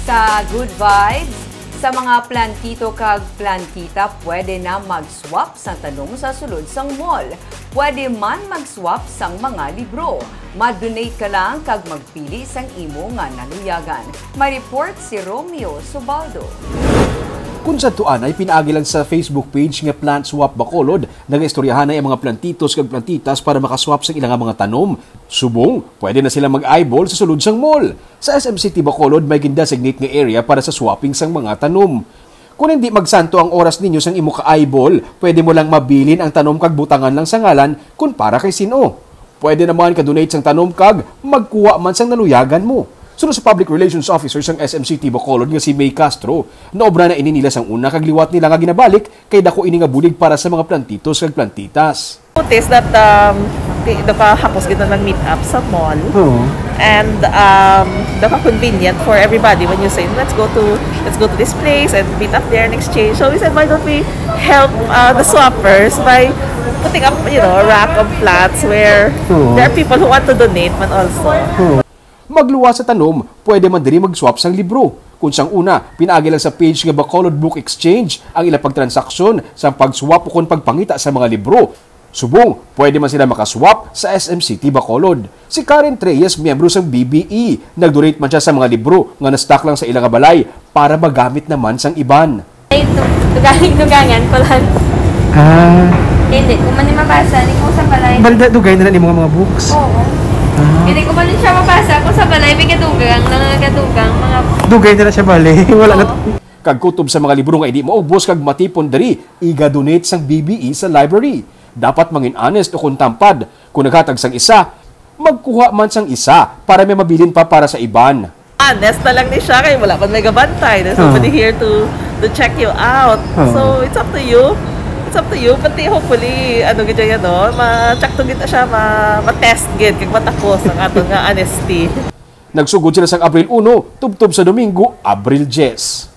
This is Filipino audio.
Sa good vibes, sa mga plantito kag plantita, pwede na mag-swap sa tanong sa sulod sang mall. Pwede man mag-swap sang mga libro. Ma-donate ka lang kag magpili sang imo nga naluyagan. May report si Romeo Subaldo. Kung sa tuan ay pinaagi lang sa Facebook page nga Plant Swap Bacolod, nag-istoryahan ay ang mga plantitos kag plantitas para makaswap sa ilang mga tanom. Subong, pwede na sila mag-eyeball sa sulod sang mall. Sa SM City Bacolod, may gindasignate nga area para sa swapping sang mga tanom. Kung hindi magsanto ang oras ninyo sang imo ka-eyeball, pwede mo lang mabilin ang tanom kag butangan lang sa ngalan kung para kay sino. Pwede naman ka-donate sang tanom kag magkuha man sang naluyagan mo. Sunod sa Public Relations Officer sang SM City Bacolod nga si May Castro, naobra na ini nila sang una kag liwat nila nga ginabalik kay dako ini nga bulig para sa mga plantitos kag plantitas. Notice that nakahapos kita ng meet up sa mall. And naka-convenient for everybody when you say let's go to this place and meet up there and exchange. So we said, why don't we help the swappers by putting up a rack of plants where there are people who want to donate man also. Magluwa sa tanom, pwede man diri mag-swap sang libro. Kung sang una, pinaagi lang sa page nga Bacolod Book Exchange ang ilang pagtransaksyon sa pagswap o kung pagpangita sa mga libro. Subong, pwede man sila makaswap sa SM City Bacolod. Si Karen Treyes, miyembro sang BBE, nag-donate man siya sa mga libro nga na-stock lang sa ilang balay para magamit naman sang iban. Ay, dugangan ko lang. Hindi, kung man mabasa, hindi ko sa balay. Balda, dugay na lang yung mga books? Oo. Hindi ko man siya mabasa. Kung sa balay, may kadugang, nangangadugang, mga... Dugay na lang siya balay. Wala na... Kag kutob sa mga libro nga hindi maubos kag matipon diri, iga-donate sang BBE sa library. Dapat mangin honest o kung tampad. Kung naghatag sang isa, magkuha man sang isa para may mabilin pa para sa iban. Honest na lang ni siya kay wala pa may gabantay. There's nobody here to check you out. So it's up to you. It's up to you, pati hopefully, ma-check to gita siya, ma-test gid kag matakos ang ato nga honesty. Nagsugod sila sang Abril 1, tubtob sa Domingo, Abril 10.